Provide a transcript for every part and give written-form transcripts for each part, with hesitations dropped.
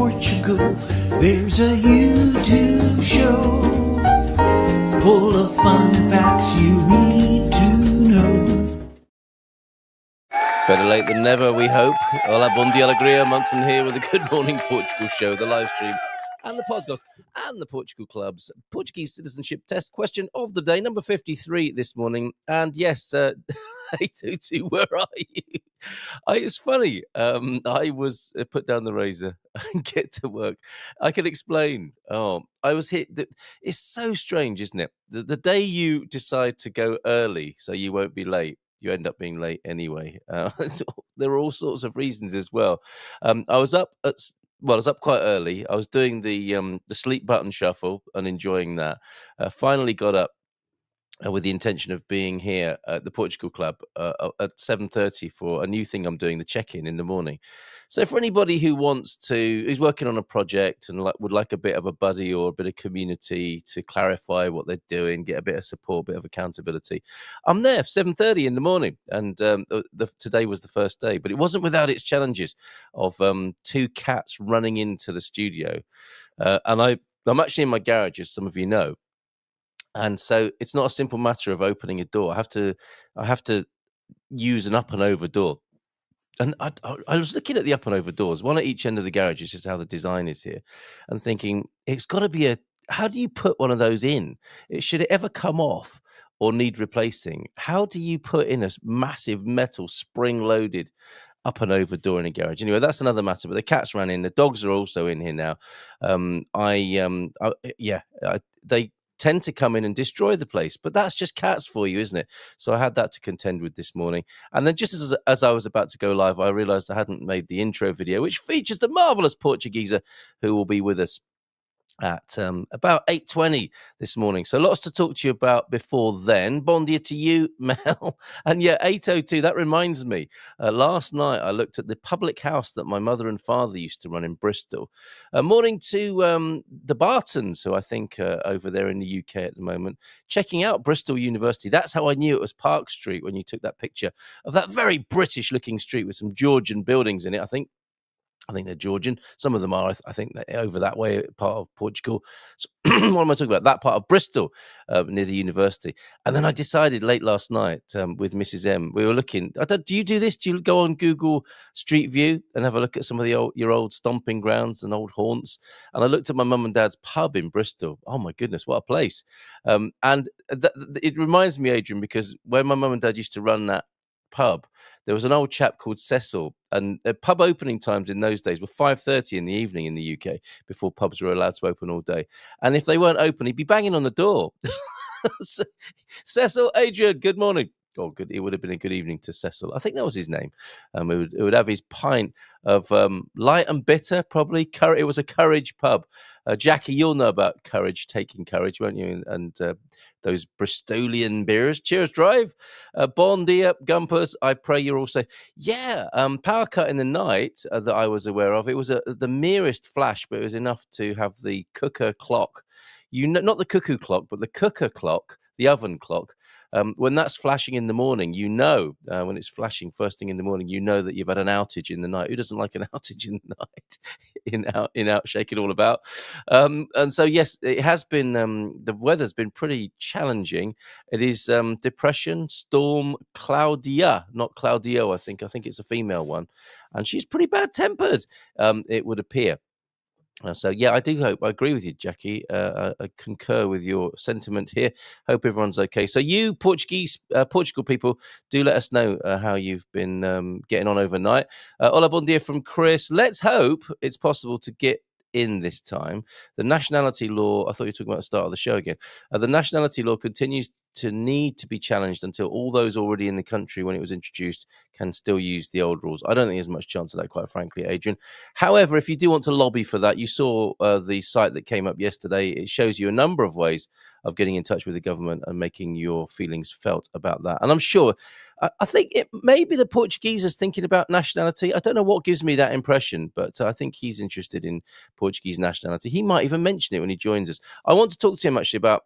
Portugal, there's a YouTube show full of fun facts you need to know. Better late than never, we hope. Hola, bom dia, alegria. Munson here with the Good Morning Portugal show, the live stream, and the podcast, and the Portugal Club's Portuguese citizenship test question of the day, number 53 this morning. And yes, 822, where are you? It's funny. I was put down the razor and get to work. I can explain. I was hit. It's so strange, isn't it? The day you decide to go early so you won't be late, you end up being late anyway. There are all sorts of reasons as well. I was up quite early. I was doing the sleep button shuffle and enjoying that. Finally got up with the intention of being here at the Portugal Club at 7:30 for a new thing I'm doing, the check-in in the morning. So for anybody who's working on a project and would like a bit of a buddy or a bit of community to clarify what they're doing, get a bit of support, a bit of accountability, I'm there 7:30 in the morning. And today was the first day, but it wasn't without its challenges of two cats running into the studio. And I'm actually in my garage, as some of you know. And so it's not a simple matter of opening a door. I have to use an up and over door. And I was looking at the up and over doors, one at each end of the garage. It's just how the design is here, and thinking it's got to be how do you put one of those in? Should it ever come off or need replacing? How do you put in a massive metal spring-loaded up and over door in a garage? Anyway, that's another matter. But the cats ran in. The dogs are also in here now. They tend to come in and destroy the place, but that's just cats for you, isn't it? So I had that to contend with this morning. And then just as I was about to go live, I realized I hadn't made the intro video, which features the marvelous Portugeeza, who will be with us at about 8:20 this morning. So lots to talk to you about before then. Bon dia to you, Mel. And yeah, 8:02, that reminds me. Last night I looked at the public house that my mother and father used to run in Bristol. Morning to the Bartons, who I think are over there in the UK at the moment, checking out Bristol University. That's how I knew it was Park Street when you took that picture of that very British-looking street with some Georgian buildings in it, I think they're Georgian. Some of them are. I think they're over that way, part of Portugal. So, what am I talking about? That part of Bristol, near the university. And then I decided late last night with Mrs. M, we were looking. Do you do this? Do you go on Google Street View and have a look at some of your old stomping grounds and old haunts? And I looked at my mum and dad's pub in Bristol. Oh my goodness, what a place! And it reminds me, Adrian, because when my mum and dad used to run that pub, there was an old chap called Cecil, and pub opening times in those days were 5:30 in the evening in the UK, before pubs were allowed to open all day. And if they weren't open, he'd be banging on the door. Cecil, Adrian, good morning. Oh, good. It would have been a good evening to Cecil. I think that was his name. It would have his pint of light and bitter, probably. It was a Courage pub. Jackie, you'll know about Courage, taking Courage, won't you? And those Bristolian beers. Cheers, Drive. Bon dia, Gumpers. I pray you're all safe. Yeah, power cut in the night that I was aware of. It was the merest flash, but it was enough to have the cooker clock. Not the cuckoo clock, but the cooker clock, the oven clock. When that's flashing in the morning, when it's flashing first thing in the morning, you know that you've had an outage in the night. Who doesn't like an outage in the night? in out, shake it all about. And so, yes, it has been, the weather's been pretty challenging. It is depression, storm, Claudia, not Claudio, I think. I think it's a female one. And she's pretty bad-tempered, it would appear. So, yeah, I agree with you, Jackie. I concur with your sentiment here. Hope everyone's okay. So you Portugal people, do let us know how you've been getting on overnight. Hola, bon dia from Chris. Let's hope it's possible to get in this time. The nationality law, I thought you were talking about the start of the show again. The nationality law continues to need to be challenged until all those already in the country when it was introduced can still use the old rules. I don't think there's much chance of that, quite frankly, Adrian. However, if you do want to lobby for that, you saw the site that came up yesterday. It shows you a number of ways of getting in touch with the government and making your feelings felt about that. And I'm sure, I think it may be the Portuguese is thinking about nationality. I don't know what gives me that impression, but I think he's interested in Portuguese nationality. He might even mention it when he joins us. I want to talk to him actually about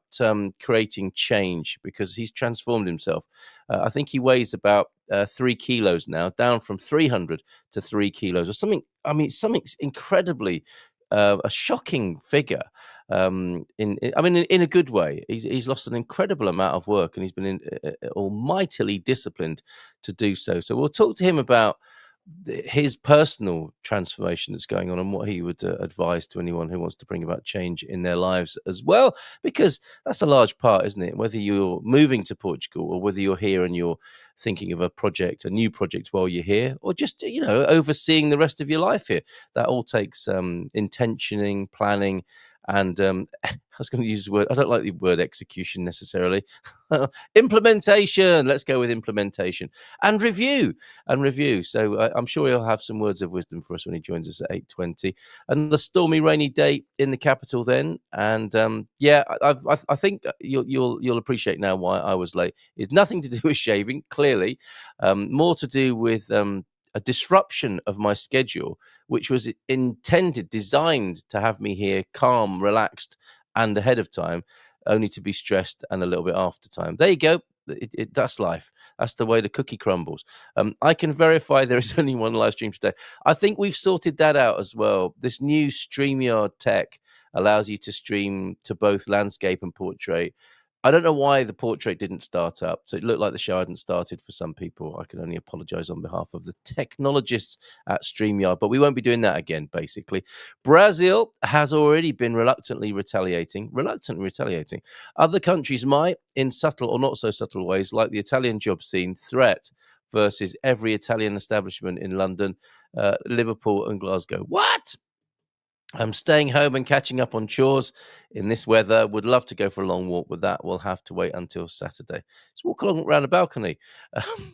creating change, because he's transformed himself. I think he weighs about 3 kilos now, down from 300 to 3 kilos or something. I mean, something incredibly a shocking figure. In a good way. He's lost an incredible amount of work, and he's been almightily disciplined to do so. So we'll talk to him about his personal transformation that's going on and what he would advise to anyone who wants to bring about change in their lives as well, because that's a large part, isn't it? Whether you're moving to Portugal or whether you're here and you're thinking of a new project while you're here, or just overseeing the rest of your life here, that all takes intentioning, planning, and I was going to use the word, I don't like the word execution necessarily. Implementation. Let's go with implementation and review. So I'm sure he'll have some words of wisdom for us when he joins us at 8:20. Another stormy, rainy day in the capital then. And I think you'll appreciate now why I was late. It's nothing to do with shaving, clearly, more to do with a disruption of my schedule, which was designed to have me here calm, relaxed, and ahead of time, only to be stressed and a little bit after time. There you go. That's life. That's the way the cookie crumbles. I can verify there is only one live stream today. I think we've sorted that out as well. This new StreamYard tech allows you to stream to both landscape and portrait. I don't know why the portrait didn't start up. So it looked like the show hadn't started for some people. I can only apologize on behalf of the technologists at StreamYard, but we won't be doing that again, basically. Brazil has already been reluctantly retaliating. Other countries might, in subtle or not so subtle ways, like the Italian job scene threat versus every Italian establishment in London, Liverpool and Glasgow. What? I'm staying home and catching up on chores in this weather. Would love to go for a long walk, but that will have to wait until Saturday. Let's walk along around the balcony.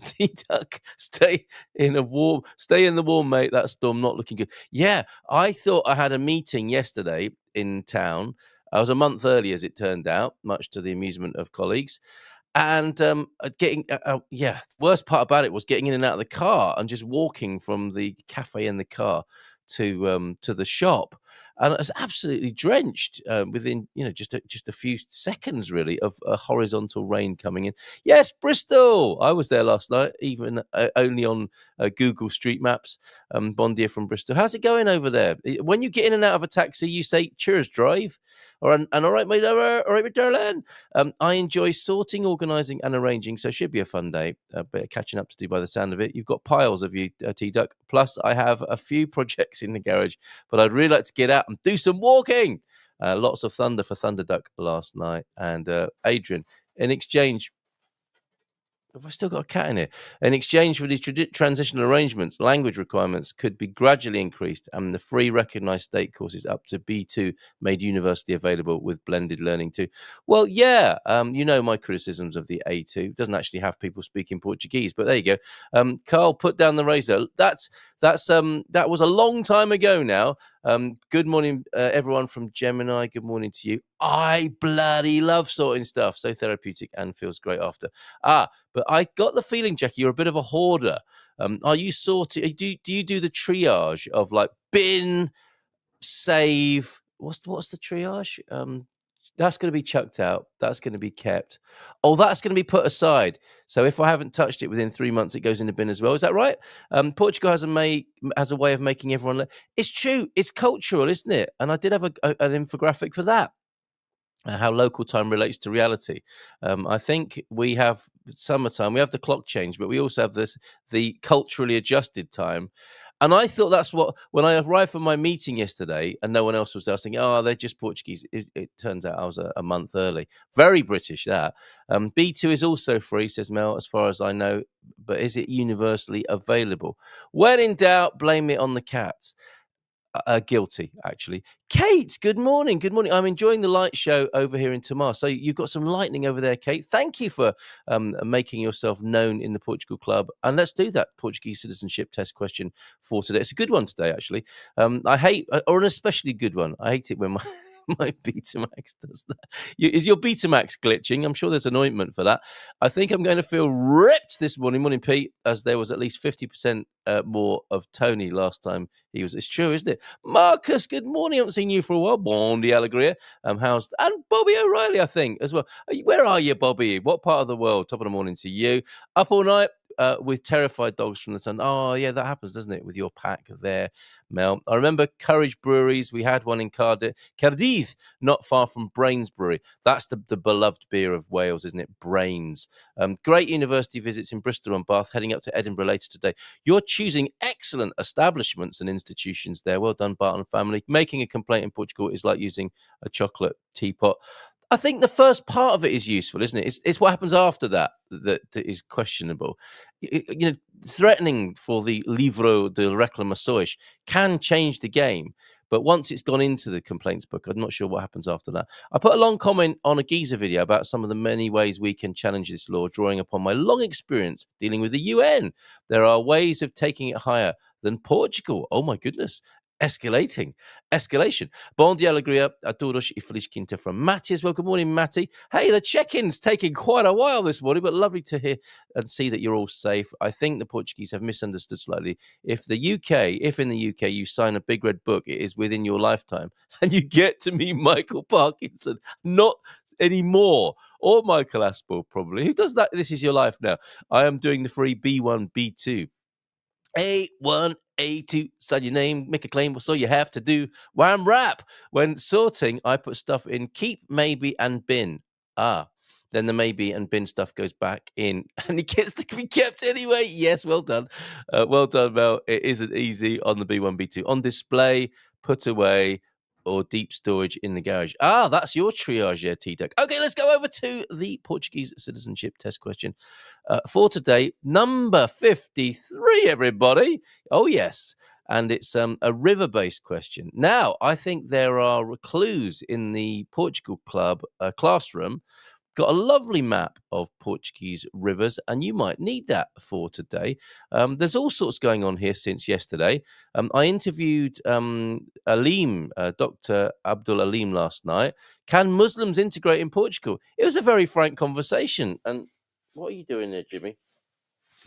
T-Duck, stay in the warm, mate. That storm not looking good. Yeah, I thought I had a meeting yesterday in town. I was a month early, as it turned out, much to the amusement of colleagues. And worst part about it was getting in and out of the car and just walking from the cafe in the car to the shop, and I was absolutely drenched within just a few seconds really of a horizontal rain coming in. Yes, Bristol. I was there last night, even only on Google Street Maps. Bon dia from Bristol. How's it going over there? When you get in and out of a taxi, you say "Cheers, drive," or "And all right, my darling." I enjoy sorting, organising, and arranging, so it should be a fun day. A bit of catching up to do by the sound of it. You've got piles of you, T-Duck. Plus, I have a few projects in the garage, but I'd really like to get out and do some walking. Lots of thunder for Thunderduck last night. And Adrian, in exchange... Have I still got a cat in here? In exchange for the transitional arrangements, language requirements could be gradually increased, and the free recognised state courses up to B2 made universally available with blended learning too. Well, yeah, my criticisms of the A2 doesn't actually have people speaking Portuguese, but there you go. Carl, put down the razor. That was a long time ago now. Good morning, everyone from Gemini. Good morning to you. I bloody love sorting stuff. So therapeutic and feels great after. But I got the feeling, Jackie, you're a bit of a hoarder. Are you sorting? Do you do the triage of like bin, save? What's the triage? That's going to be chucked out. That's going to be kept. Oh, that's going to be put aside. So if I haven't touched it within 3 months, it goes in the bin as well. Is that right? Portugal has a way of making everyone... It's true. It's cultural, isn't it? And I did have an infographic for that. How local time relates to reality. I think we have summertime. We have the clock change, but we also have the culturally adjusted time. And I thought that's what, when I arrived for my meeting yesterday and no one else was there, I was thinking, they're just Portuguese. It turns out I was a month early. Very British, that. B2 is also free, says Mel, as far as I know, but is it universally available? When in doubt, blame it on the cats. Guilty, actually. Kate, good morning. Good morning. I'm enjoying the light show over here in Tamar. So you've got some lightning over there, Kate. Thank you for making yourself known in the Portugal Club. And let's do that Portuguese citizenship test question for today. It's a good one today, actually. I hate, or an especially good one. I hate it when my Betamax does that. Is your Betamax glitching? I'm sure there's an ointment for that. I think I'm going to feel ripped this morning. Morning, Pete, as there was at least 50% more of Tony last time he was. It's true, isn't it? Marcus, good morning. I haven't seen you for a while. Bon dia, alegria. And Bobby O'Reilly, I think, as well. Where are you, Bobby? What part of the world? Top of the morning to you. Up all night. with terrified dogs from the sun. Oh, yeah, that happens, doesn't it, with your pack there, Mel? I remember Courage Breweries. We had one in Cardiff, not far from Brains Brewery. That's the beloved beer of Wales, isn't it? Brains. Great university visits in Bristol and Bath, heading up to Edinburgh later today. You're choosing excellent establishments and institutions there. Well done, Barton family. Making a complaint in Portugal is like using a chocolate teapot. I think the first part of it is useful, isn't it? It's what happens after that is questionable. Threatening for the livro de reclamações can change the game, but once it's gone into the complaints book, I'm not sure what happens after that. I put a long comment on a Giza video about some of the many ways we can challenge this law, drawing upon my long experience dealing with the UN. There are ways of taking it higher than Portugal. Oh my goodness. Escalation. Bom dia, alegria a todos e feliz quinta from Matty as well. Good morning, Matty. Hey, the check-in's taking quite a while this morning, but lovely to hear and see that you're all safe. I think the Portuguese have misunderstood slightly. If in the UK you sign a big red book, it is within your lifetime, and you get to meet Michael Parkinson, not anymore, or Michael Aspel probably. Who does that? This is your life now. I am doing the free B1, B2. A1, A2, sign your name, make a claim. What's all you have to do? Wham rap. When sorting, I put stuff in keep, maybe, and bin. Then the maybe and bin stuff goes back in, and it gets to be kept anyway. Yes, well done. Well done, Mel. It isn't easy on the B1, B2. On display, put away, or deep storage in the garage. That's your triage here, T-Duck. Okay, let's go over to the Portuguese citizenship test question for today. Number 53, everybody. Oh, yes. And it's a river-based question. Now, I think there are clues in the Portugal Club classroom. Got a lovely map of Portuguese rivers, and you might need that for today. There's all sorts going on here since yesterday. I interviewed Alim, Dr. Abdul Alim, last night. Can Muslims integrate in Portugal? It was a very frank conversation. And what are you doing there, Jimmy?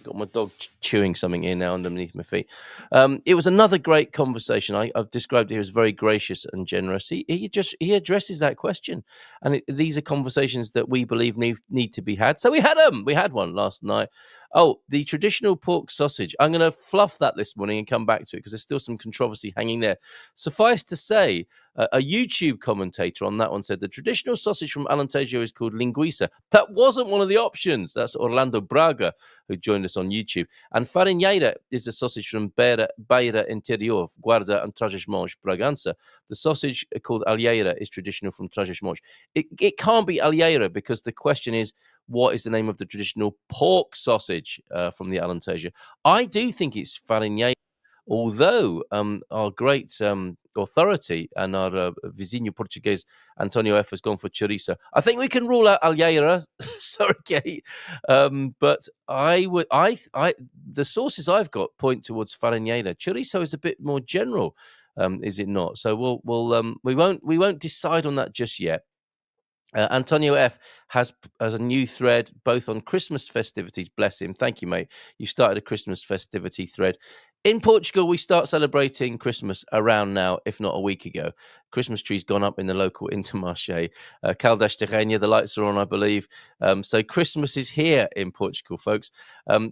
Got my dog chewing something here now underneath my feet. It was another great conversation. I've described it as very gracious and generous. He addresses that question, and these are conversations that we believe need to be had. So we had them. We had one last night. Oh, the traditional pork sausage. I'm going to fluff that this morning and come back to it because there's still some controversy hanging there. Suffice to say, a YouTube commentator on that one said the traditional sausage from Alentejo is called linguiça. That wasn't one of the options. That's Orlando Braga, who joined us on YouTube. And farinheira is the sausage from Beira Interior, Guarda and Trás-os-Montes, Bragança. The sausage called alheira is traditional from Trás-os-Montes. It can't be alheira because the question is, what is the name of the traditional pork sausage from the Alentejo? I do think it's farinheira, although our great authority and our vizinho Portuguese Antonio F has gone for chorizo. I think we can rule out alheira. Sorry, Kate. But the sources I've got point towards farinheira. Chorizo is a bit more general, is it not? So we won't decide on that just yet. Antonio F has a new thread both on Christmas festivities. Bless him. Thank you, mate. You started a Christmas festivity thread. In Portugal, we start celebrating Christmas around now, if not a week ago. Christmas tree's gone up in the local Intermarché. Caldas de Rainha, the lights are on, I believe. So Christmas is here in Portugal, folks.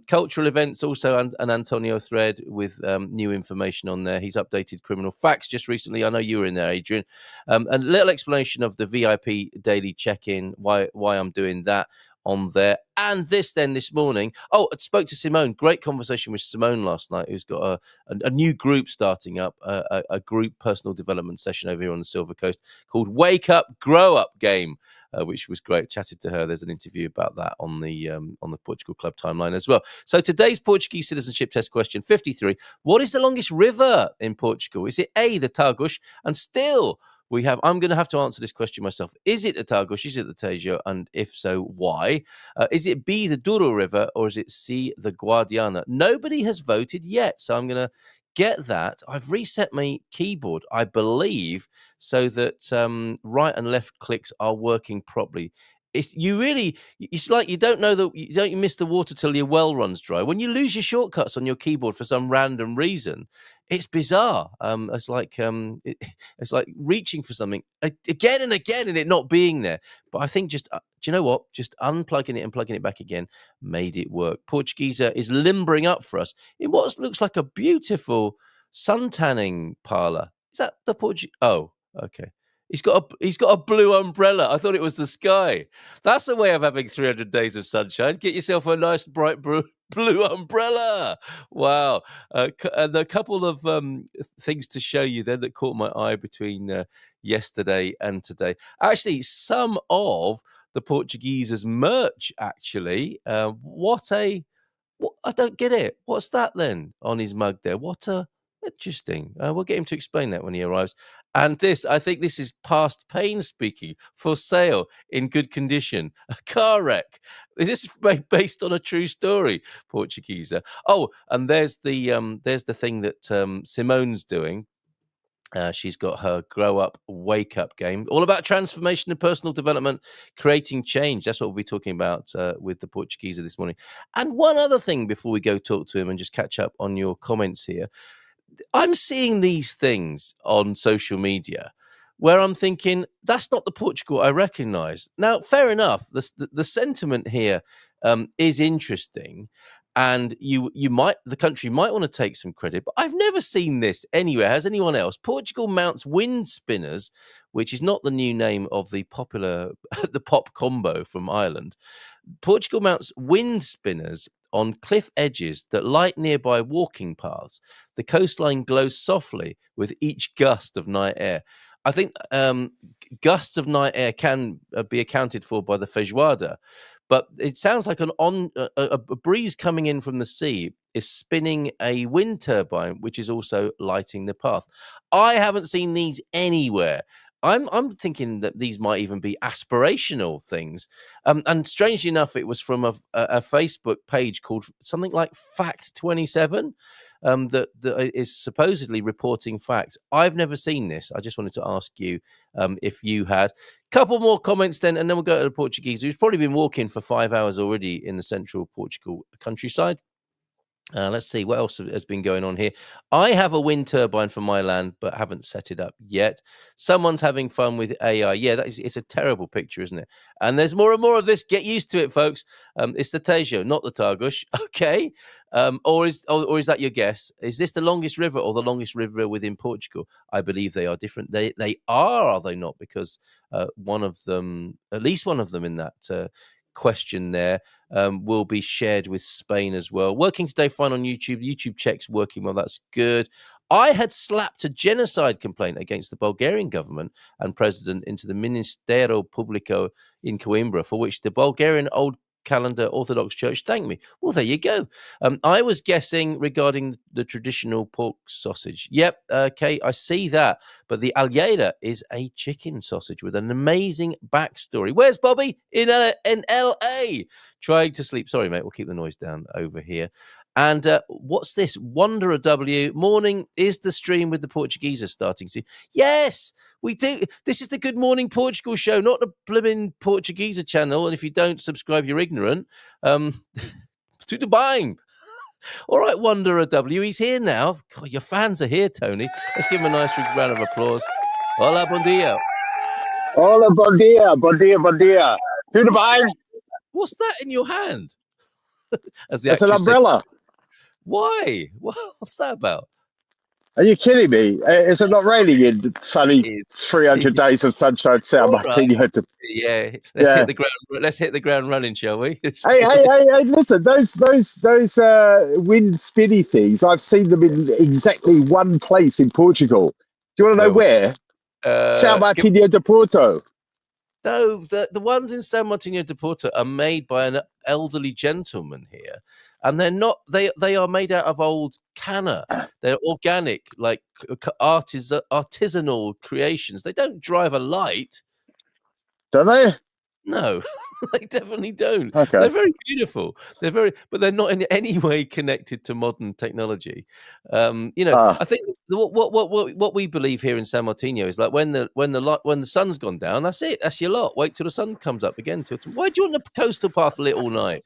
Cultural events, also an Antonio thread with new information on there. He's updated criminal facts just recently. I know you were in there, Adrian. A little explanation of the VIP daily check-in, why I'm doing that on there. And this morning, I spoke to Simone. Great conversation with Simone last night, who's got a new group starting up, a group personal development session over here on the Silver Coast called Wake Up, Grow Up Game, which was great. Chatted to her. There's an interview about that on the Portugal Club timeline as well. So today's Portuguese citizenship test question 53. What is the longest river in Portugal? Is it A, the Tagus? And still, I'm going to have to answer this question myself. Is it the Tagus? Is it the Tejo? And if so, why? Is it B, the Douro River, or is it C, the Guadiana? Nobody has voted yet, so I'm going to get that. I've reset my keyboard, I believe, so that right and left clicks are working properly. it's like you don't know that you miss the water till your well runs dry. When you lose your shortcuts on your keyboard for some random reason, it's bizarre. It's like reaching for something again and again and it not being there. But I think do you know what? Just unplugging it and plugging it back again made it work. Portugeeza is limbering up for us in what looks like a beautiful sun tanning parlor. Is that the Portuguese? Oh, okay. He's got a blue umbrella. I thought it was the sky. That's a way of having 300 days of sunshine. Get yourself a nice bright blue umbrella. Wow. And a couple of things to show you then that caught my eye between yesterday and today. Actually, some of the Portuguese's merch, actually. What I don't get it. What's that then on his mug there? Interesting. We'll get him to explain that when he arrives. And I think this is past pain speaking. For sale in good condition. A car wreck. Is this based on a true story, Portugeeza? Oh, and there's the thing that Simone's doing. She's got her Grow Up, Wake Up game, all about transformation and personal development, creating change. That's what we'll be talking about with the Portugueeza this morning. And one other thing before we go talk to him and just catch up on your comments here. I'm seeing these things on social media where I'm thinking, that's not the Portugal I recognise. Now, fair enough. The sentiment here is interesting. And the country might want to take some credit, but I've never seen this anywhere. Has anyone else? Portugal mounts wind spinners, which is not the new name of the popular, the pop combo from Ireland. Portugal mounts wind spinners on cliff edges that light nearby walking paths. The coastline glows softly with each gust of night air. I think gusts of night air can be accounted for by the feijoada, but it sounds like a breeze coming in from the sea is spinning a wind turbine, which is also lighting the path. I haven't seen these anywhere. I'm thinking that these might even be aspirational things. And strangely enough, it was from a Facebook page called something like Fact 27 that is supposedly reporting facts. I've never seen this. I just wanted to ask you if you had. Couple more comments then, and then we'll go to the Portuguese, who's probably been walking for 5 hours already in the central Portugal countryside. Let's see what else has been going on here. I have a wind turbine for my land, but haven't set it up yet. Someone's having fun with AI. Yeah, it's a terrible picture, isn't it? And there's more and more of this. Get used to it, folks. It's the Tejo, not the Tagus. Okay. Or is that your guess? Is this the longest river or the longest river within Portugal? I believe they are different. They are they not? Because one of them, at least one of them in that question there, will be shared with Spain as well. Working today fine on YouTube. YouTube checks working well. That's good. I had slapped a genocide complaint against the Bulgarian government and president into the Ministero Publico in Coimbra, for which the Bulgarian Old Calendar Orthodox Church thanked me. Well, there you go. I was guessing regarding the traditional pork sausage. Yep, okay, I see that. But the alheira is a chicken sausage with an amazing backstory. Where's Bobby? In L.A. Trying to sleep. Sorry, mate, we'll keep the noise down over here. And what's this? Wanderer W. Morning. Is the stream with the Portuguese starting soon? Yes, we do. This is the Good Morning Portugal show, not the blimmin' Portuguese channel. And if you don't subscribe, you're ignorant. To the bang. All right, Wanderer W. He's here now. God, your fans are here, Tony. Let's give him a nice round of applause. Hola, bon dia. Hola, bon dia, bon dia, bon dia. To the bang. What's that in your hand? As the it's an umbrella. Said. Why? What's that about? Are you kidding me? Is it not raining in sunny 300 days of sunshine, San Martino? Right. Yeah, hit the ground. Let's hit the ground running, shall we? Hey! Listen, those wind spinny things. I've seen them in exactly one place in Portugal. Do you want to know where? São Martinho de Porto. No, the ones in San Martino de Porto are made by an elderly gentleman here, and they're not. They are made out of old canna. They're organic, like artisanal creations. They don't drive a light. Don't they? No. They definitely don't. Okay. They're very beautiful. But they're not in any way connected to modern technology. I think what we believe here in San Martino is like when the sun's gone down, that's it. That's your lot. Wait till the sun comes up again. Why do you want the coastal path lit all night?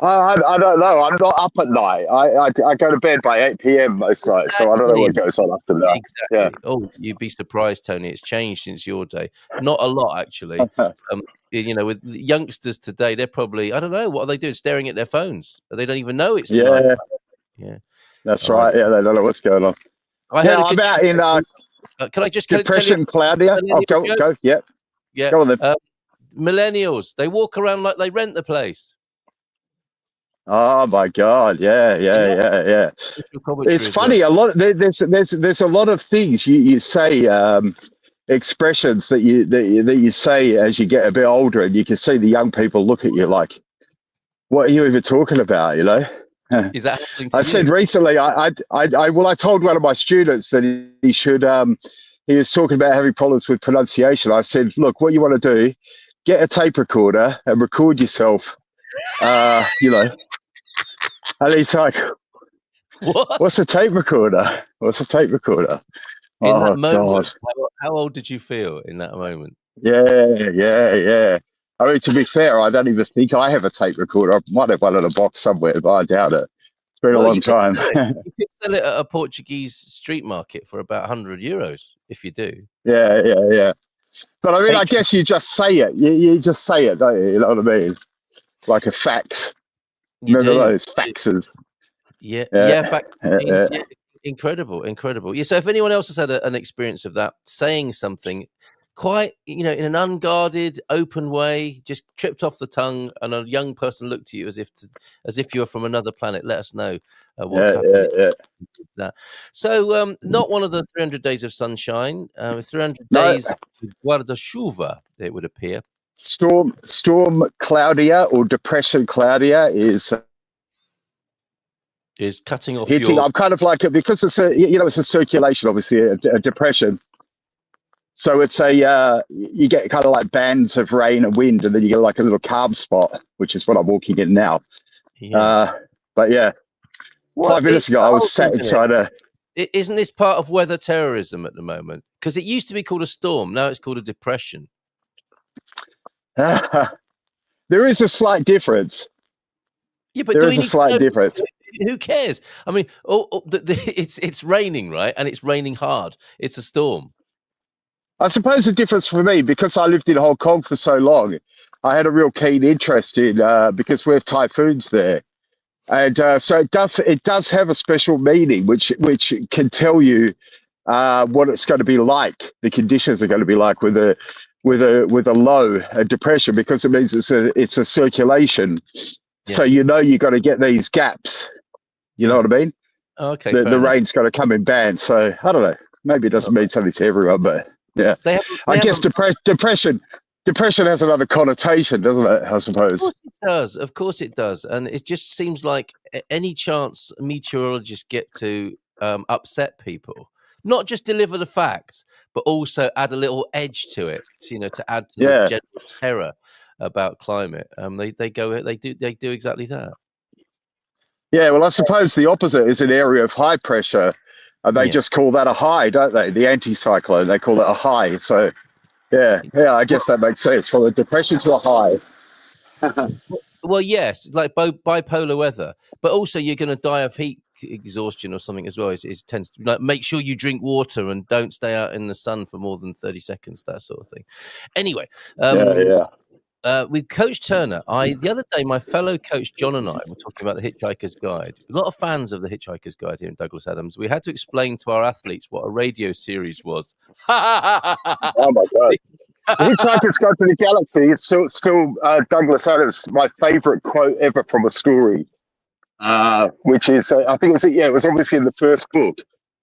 I don't know. I'm not up at night. I go to bed by 8 p.m. most nights, so I don't know what goes on after that. Exactly. Yeah. Oh, you'd be surprised, Tony. It's changed since your day. Not a lot, actually. With the youngsters today, they're probably, I don't know, what are they doing? Staring at their phones. They don't even know it's night. Yeah. That's right. Yeah, they don't know what's going on. I'm out in can I just Depression, Claudia? Oh, go. Yeah. Yeah. Go on then. Millennials, they walk around like they rent the place. Oh my God! Yeah. It's funny. Well. There's a lot of things you say, expressions that you say as you get a bit older, and you can see the young people look at you like, "What are you even talking about?" You know. Is that happening to I you? said recently, I told one of my students that he should. He was talking about having problems with pronunciation. I said, "Look, what you want to do, get a tape recorder and record yourself." And he's like, "What? What's a tape recorder? What's a tape recorder?" In that moment, how old did you feel in that moment? Yeah. I mean, to be fair, I don't even think I have a tape recorder. I might have one in a box somewhere, but I doubt it. It's been a long time. You could sell it at a Portuguese street market for about €100 if you do. Yeah. But I mean, I guess you just say it. You just say it, don't you? You know what I mean? Like a fax. Remember those faxes? Yeah, fax machines. Yeah. Incredible. Yeah. So if anyone else has had an experience of that, saying something quite, in an unguarded, open way, just tripped off the tongue, and a young person looked at you as if you were from another planet, let us know what's happening. That. So, not one of the 300 days of sunshine. 300 days of guarda-chuva, it would appear. Storm Claudia or Depression Claudia is cutting off hitting. I'm kind of like, because it's a circulation, obviously a depression. So it's you get kind of like bands of rain and wind, and then you get like a little calm spot, which is what I'm walking in now. Yeah. But yeah, 5 minutes ago I was sat inside Isn't this part of weather terrorism at the moment? Because it used to be called a storm, now it's called a depression. There is a slight difference. Yeah, but there is a slight difference. Who cares? I mean, it's raining, right? And it's raining hard. It's a storm. I suppose the difference for me, because I lived in Hong Kong for so long, I had a real keen interest in because we have typhoons there, and so it does have a special meaning, which can tell you what it's going to be like. The conditions are going to be like with a low, a depression, because it means it's a circulation. Yes. So you got to get these gaps. You know what I mean? Okay. The rain's got to come in bands. So I don't know. Maybe it doesn't mean something to everyone, but yeah. I guess depression has another connotation, doesn't it? I suppose. Of course it does. And it just seems like any chance meteorologists get to upset people, not just deliver the facts, but also add a little edge to it, to add to the general terror about climate. They do exactly that. Yeah, well, I suppose the opposite is an area of high pressure, and they just call that a high, don't they? The anticyclone, they call it a high. So yeah, I guess that makes sense, from a depression to a high. Well, yes, like bipolar weather, but also you're going to die of heat exhaustion or something as well. It tends to like make sure you drink water and don't stay out in the sun for more than 30 seconds, that sort of thing. Anyway, with Coach Turner, the other day, my fellow coach John and I were talking about the Hitchhiker's Guide. A lot of fans of the Hitchhiker's Guide here in Douglas Adams. We had to explain to our athletes what a radio series was. Oh my God. Hitchhiker's Guide to the Galaxy is still Douglas Adams, my favorite quote ever from a story, which is, I think it was obviously in the first book.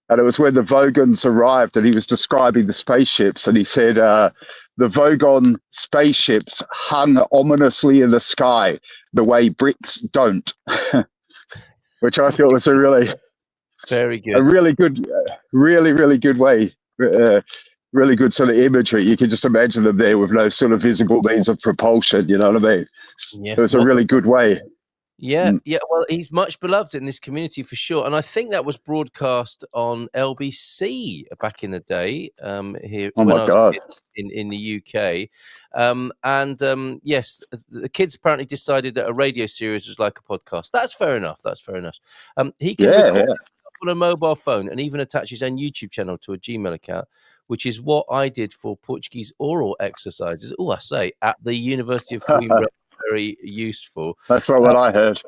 And it was when the Vogons arrived and he was describing the spaceships. And he said, the Vogon spaceships hung ominously in the sky the way Brits don't, which I thought was a really, very good, a really good, really good way really good sort of imagery. You can just imagine them there with no sort of visible means of propulsion. You know what I mean? Yes, It was a really good way. Yeah, yeah. Well, he's much beloved in this community for sure, and I think that was broadcast on LBC back in the day. Here Oh when my I was a God. kid in the UK, yes, the kids apparently decided that a radio series was like a podcast. That's fair enough. That's fair enough. He can Yeah, record yeah. himself on a mobile phone and even attach his own YouTube channel to a Gmail account, which is what I did for Portuguese oral exercises. Oh, I say at the University of Coimbra. Very useful. That's not what I heard.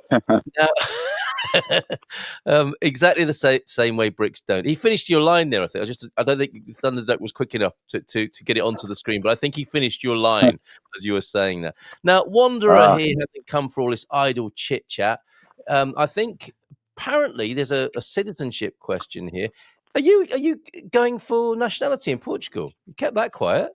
Exactly the same way bricks don't. He finished your line there, I think. I don't think Thunderduck was quick enough to get it onto the screen, but I think he finished your line as you were saying that. Now, Wanderer here hasn't come for all this idle chit chat. I think apparently there's a citizenship question here. Are you going for nationality in Portugal? You kept that quiet.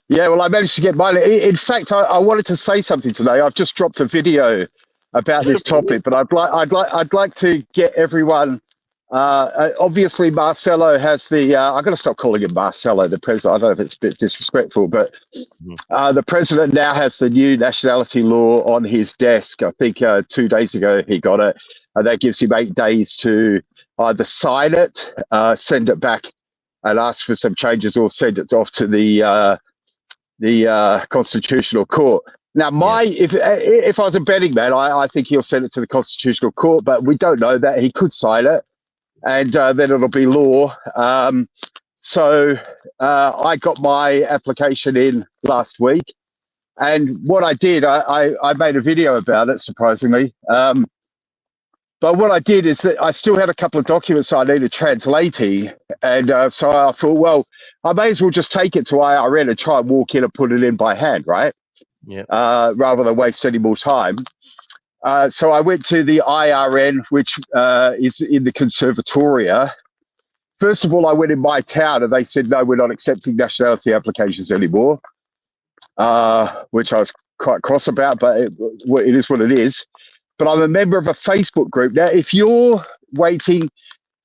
Yeah, well, I managed to get mine. In fact, I wanted to say something today. I've just dropped a video about this topic, but I'd like to get everyone. Obviously, Marcelo has the. I'm going to stop calling him Marcelo, the president. I don't know if it's a bit disrespectful, but the president now has the new nationality law on his desk. I think 2 days ago he got it, and that gives him 8 days to either sign it, send it back, and ask for some changes, or send it off to the Constitutional Court. Now, if I was a betting man, I think he'll send it to the Constitutional Court, but we don't know that. He could sign it, and then it'll be law. So I got my application in last week, and what I did, I made a video about it, surprisingly. But what I did is that I still had a couple of documents I needed translating. And so I thought, well, I may as well just take it to IRN and try and walk in and put it in by hand, right? Yeah. Rather than waste any more time. So I went to the IRN, which is in the Conservatoria. First of all, I went in my town and they said, no, we're not accepting nationality applications anymore, which I was quite cross about, but it is what it is. But I'm a member of a Facebook group. Now, if you're waiting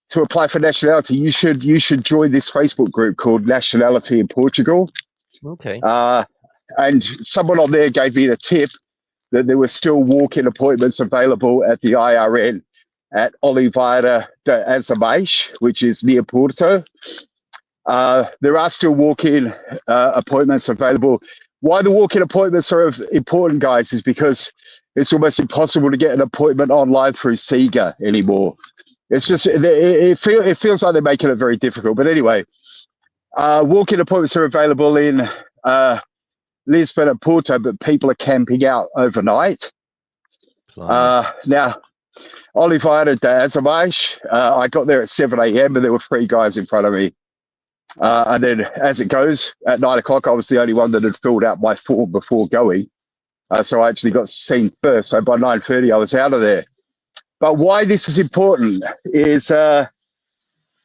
to apply for nationality, you should join this Facebook group called Nationality in Portugal. Okay. And someone on there gave me the tip that there were still walk-in appointments available at the IRN at Oliveira de Azeméis, which is near Porto. There are still walk-in appointments available. Why the walk-in appointments are important, guys, is because it's almost impossible to get an appointment online through Sega anymore. It's just, it feels like they're making it very difficult. But anyway, walk-in appointments are available in Lisbon and Porto, but people are camping out overnight. Now, Oliveira de Azeméis, I got there at 7 a.m. and there were 3 guys in front of me. And then as it goes, at 9 o'clock, I was the only one that had filled out my form before going. So I actually got seen first. So by 9:30, I was out of there. But why this is important is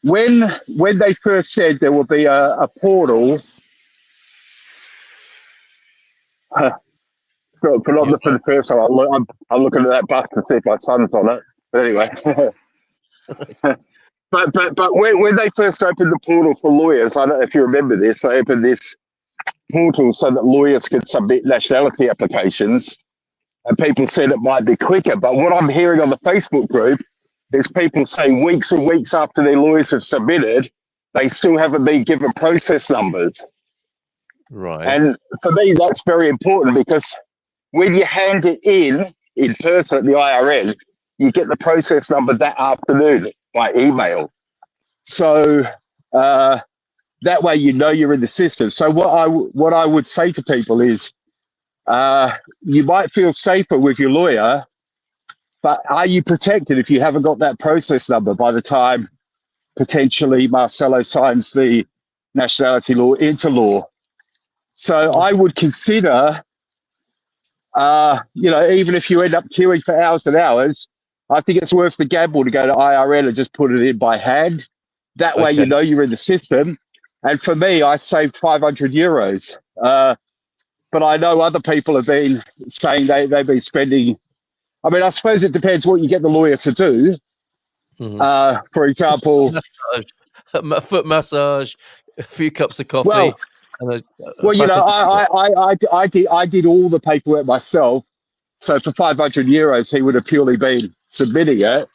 when they first said there will be a portal for the first time, I'm looking at that bus to see if my son's on it. But anyway. But when they first opened the portal for lawyers, I don't know if you remember this, they opened this portal so that lawyers could submit nationality applications, and people said it might be quicker. But what I'm hearing on the Facebook group is people saying weeks and weeks after their lawyers have submitted, they still haven't been given process numbers. Right. And for me, that's very important, because when you hand it in person at the IRN, you get the process number that afternoon by email. So that way you know you're in the system. So what I would say to people is, you might feel safer with your lawyer, but are you protected if you haven't got that process number by the time potentially Marcelo signs the nationality law into law? So I would consider, even if you end up queuing for hours and hours, I think it's worth the gamble to go to IRN and just put it in by hand. That way, you know you're in the system. And for me, I saved €500. But I know other people have been saying they've been spending. I mean, I suppose it depends what you get the lawyer to do. For example, a foot massage, a few cups of coffee. Well, and I did all the paperwork myself. So for 500 euros, he would have purely been submitting it.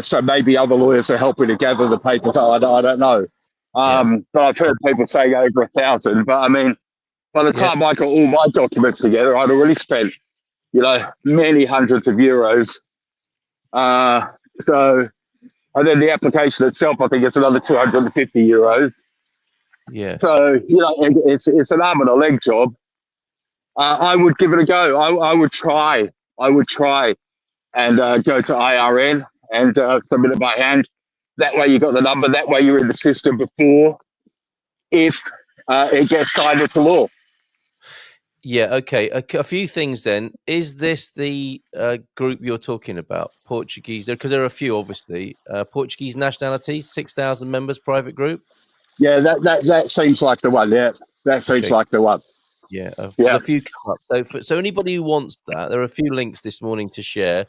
So maybe other lawyers are helping to gather the papers. I don't know. But I've heard people saying over 1,000. But I mean, by the time I got all my documents together, I'd already spent, many hundreds of euros. And then the application itself, I think it's another 250 euros. Yeah. So, it's an arm and a leg job. I would give it a go. I would try. And go to IRN and submit it by hand. That way you got the number. That way you're in the system before if it gets signed into law. Yeah, okay. A few things then. Is this the group you're talking about, Portuguese? Because there are a few, obviously. Portuguese nationality, 6,000 members, private group? Yeah, that seems like the one, yeah. That seems like the one. Yeah, there's a few come up. So anybody who wants that, there are a few links this morning to share.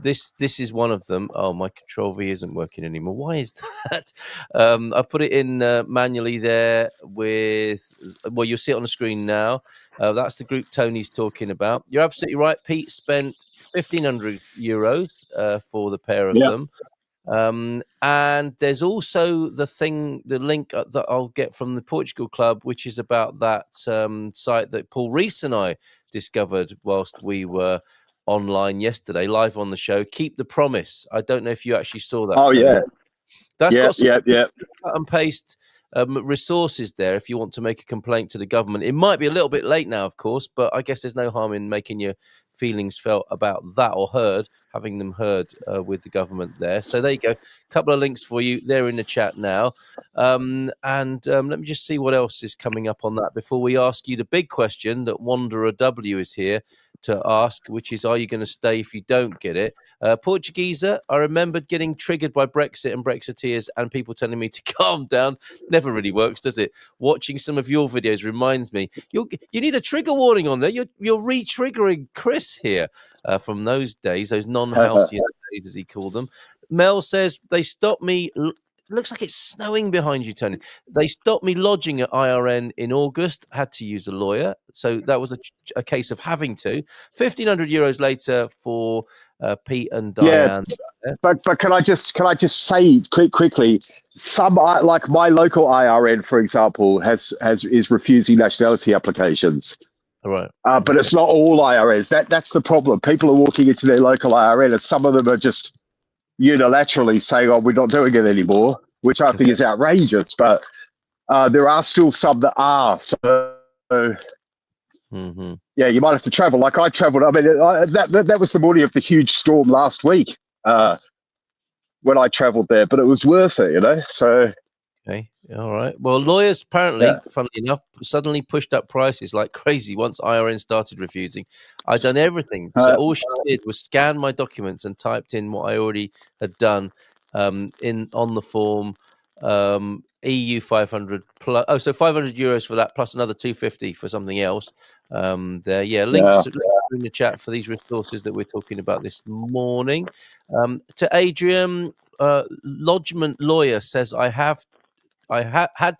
This is one of them. Oh, my Control V isn't working anymore. Why is that? I've put it in manually there with, well, you'll see it on the screen now. That's the group Tony's talking about. You're absolutely right. Pete spent 1,500 euros for the pair of them. And there's also the link that I'll get from the Portugal Club, which is about that site that Paul Rees and I discovered whilst we were online yesterday, live on the show. Keep the Promise. I don't know if you actually saw that. Oh, yeah. That's got some cut and paste resources there if you want to make a complaint to the government. It might be a little bit late now, of course, but I guess there's no harm in making your feelings felt about that, or having them heard with the government there. So there you go. A couple of links for you. They're in the chat now. And let me just see what else is coming up on that before we ask you the big question that Wanderer W is here to ask, which is, are you going to stay if you don't get it? Portugeeza, I remembered getting triggered by Brexit and Brexiteers and people telling me to calm down. Never really works, does it? Watching some of your videos reminds me, you need a trigger warning on there. You're re-triggering Chris here from those days, those non-halcyon days, as he called them. Mel says, they stopped me... Looks like it's snowing behind you, Tony. They stopped me lodging at IRN in August. Had to use a lawyer. So that was a case of having to. 1,500 euros later for Pete and Diane. Yeah, but can I just say quickly, some, like my local IRN, for example, is refusing nationality applications. All right. But it's not all IRNs. That's the problem. People are walking into their local IRN, and some of them are just unilaterally saying, "Oh, we're not doing it anymore," which I think is outrageous. But there are still some that are. So yeah, you might have to travel. Like I traveled. I mean, that was the morning of the huge storm last week when I traveled there, but it was worth it, So. Okay. All right. Well, lawyers apparently, funnily enough, suddenly pushed up prices like crazy once IRN started refusing. I'd done everything. So all she did was scan my documents and typed in what I already had done on the form. EU 500 plus. Oh, so 500 euros for that plus another 250 for something else. There. Yeah. Links in the chat for these resources that we're talking about this morning. To Adrian, lodgement lawyer says I had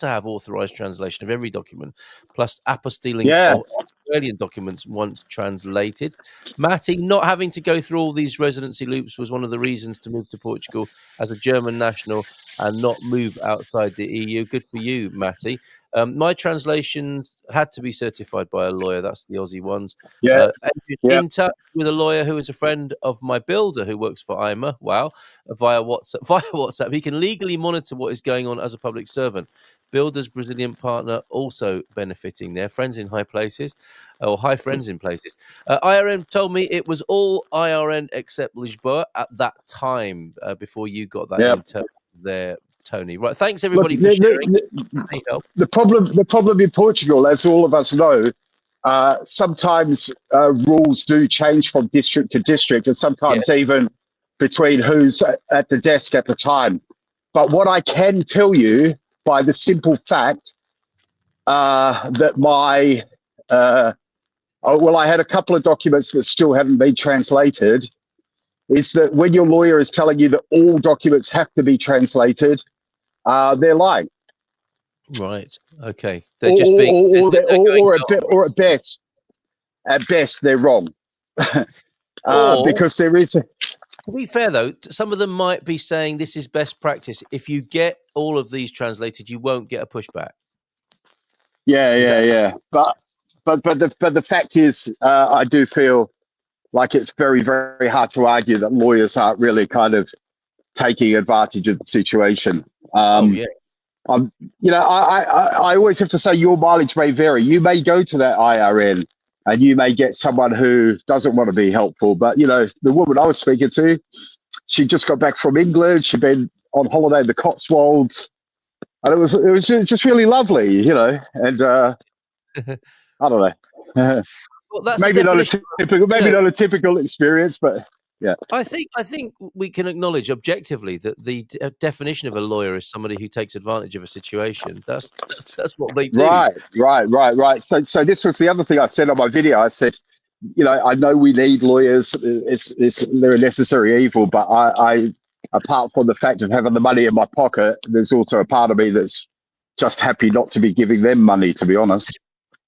to have authorized translation of every document, plus apostilling Australian documents once translated. Matty, not having to go through all these residency loops was one of the reasons to move to Portugal as a German national and not move outside the EU. Good for you, Matty. My translations had to be certified by a lawyer. That's the Aussie ones. In touch with a lawyer who is a friend of my builder who works for IMA. Wow. Via WhatsApp. He can legally monitor what is going on as a public servant. Builder's Brazilian partner also benefiting there. Friends in high places, or high friends in places. IRN told me it was all IRN except Lisboa at that time before you got that intel there, Tony. Right. Thanks everybody for sharing. The problem in Portugal, as all of us know, sometimes rules do change from district to district, and sometimes even between who's at the desk at the time. But what I can tell you, by the simple fact that I had a couple of documents that still haven't been translated, is that when your lawyer is telling you that all documents have to be translated, they're lying. Right. Okay. They're just being, or at best, they're wrong. Because there is. To be fair, though, some of them might be saying this is best practice. If you get all of these translated, you won't get a pushback. Yeah. But the fact is, I do feel like it's very, very hard to argue that lawyers aren't really kind of taking advantage of the situation. I always have to say your mileage may vary. You may go to that IRN and you may get someone who doesn't want to be helpful. But, the woman I was speaking to, she just got back from England. She'd been on holiday in the Cotswolds. And it was just really lovely, and I don't know. Well, that's maybe not a typical experience, but yeah. I think we can acknowledge objectively that the definition of a lawyer is somebody who takes advantage of a situation. That's what they do. Right. So this was the other thing I said on my video. I said, I know we need lawyers. They're a necessary evil, but I apart from the fact of having the money in my pocket, there's also a part of me that's just happy not to be giving them money, to be honest.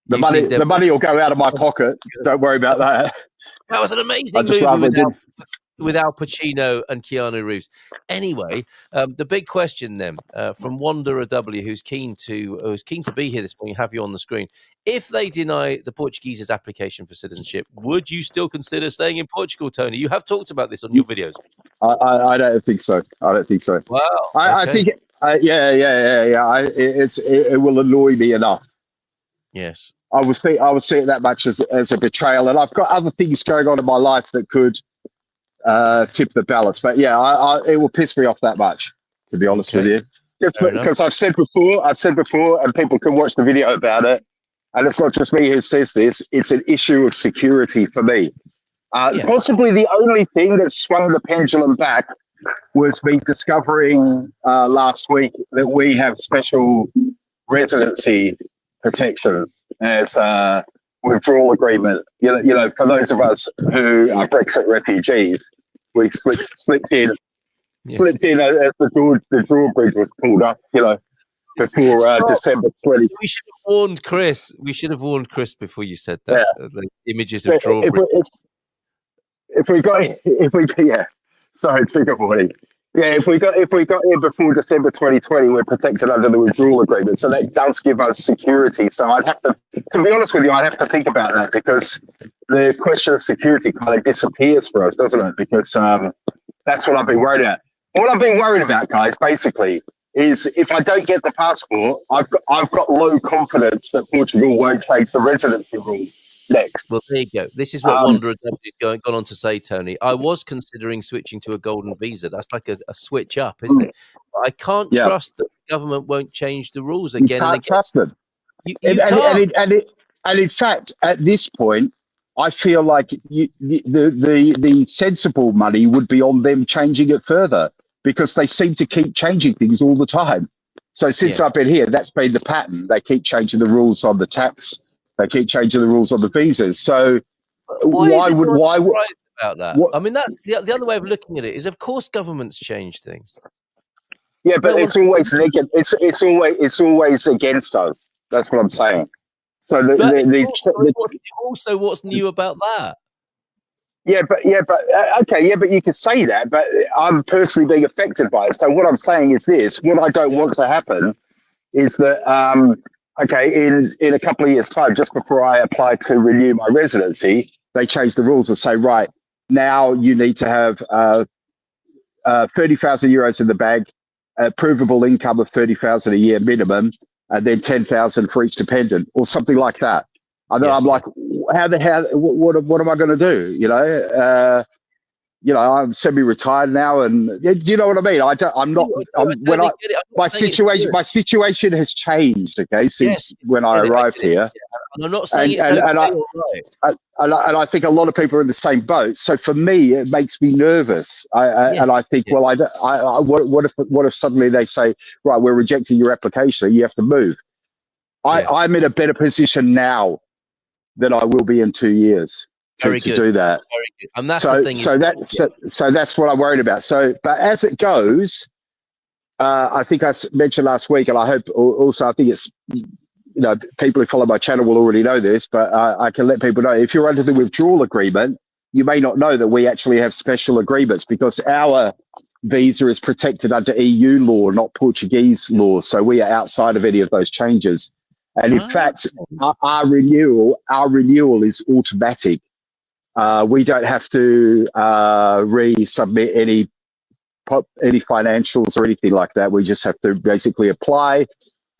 The money will go out of my pocket. Don't worry about that. That was an amazing movie with Al Pacino and Keanu Reeves. Anyway, the big question then from Wanderer W, who's keen to be here this morning, have you on the screen. If they deny the Portuguese's application for citizenship, would you still consider staying in Portugal, Tony? You have talked about this on your videos. I don't think so. Wow. I think, it will annoy me enough. Yes. I will see it that much as a betrayal, and I've got other things going on in my life that could tip the balance. But yeah, it will piss me off that much, to be honest with you. Just because I've said before, and people can watch the video about it, and it's not just me who says this. It's an issue of security for me. Possibly the only thing that swung the pendulum back was me discovering last week that we have special residency protections as a withdrawal agreement. For those of us who are Brexit refugees, we slipped in as the drawbridge was pulled up. Before December 20. We should have warned Chris. Before you said that. Yeah. The images of drawbridge. Sorry, trigger warning. Yeah, if we got in before December 2020, we're protected under the withdrawal agreement. So that does give us security. So I'd have to be honest with you, I'd have to think about that, because the question of security kind of disappears for us, doesn't it? Because that's what I've been worried about. What I've been worried about, guys, basically, is if I don't get the passport, I've got low confidence that Portugal won't take the residency rule next. Well, there you go. This is what Wanderer has gone on to say, Tony. I was considering switching to a golden visa. That's like a switch up, isn't it? I can't trust that the government won't change the rules again. You can't trust them. You can't. And in fact, at this point, I feel like the sensible money would be on them changing it further, because they seem to keep changing things all the time. So since I've been here, that's been the pattern. They keep changing the rules on the tax. They keep changing the rules on the visas. So why would about that? I mean, that the other way of looking at it is, of course, governments change things. Yeah, but it's always it's always against us. That's what I'm saying. So also, what's new about that? But you could say that, but I'm personally being affected by it. So what I'm saying is this: what I don't want to happen is that in a couple of years' time, just before I apply to renew my residency, they change the rules and say, right, now you need to have 30,000 euros in the bank, a provable income of 30,000 a year minimum, and then 10,000 for each dependent, or something like that. And then I'm like, what am I going to do? I'm semi-retired now, and do you know what I mean? My situation has changed, since when I arrived here. And I'm not saying it's and I think a lot of people are in the same boat. So for me, it makes me nervous. And I think, what if suddenly they say, right, we're rejecting your application, you have to move. I'm in a better position now than I will be in 2 years. To do that. Very good. And that's the thing. So that's what I'm worried about. So, but as it goes, I think I mentioned last week, and I hope also, I think it's, people who follow my channel will already know this, but I can let people know. If you're under the withdrawal agreement, you may not know that we actually have special agreements because our visa is protected under EU law, not Portuguese law. So we are outside of any of those changes. And in fact, our renewal is automatic. We don't have to resubmit any financials or anything like that. We just have to basically apply.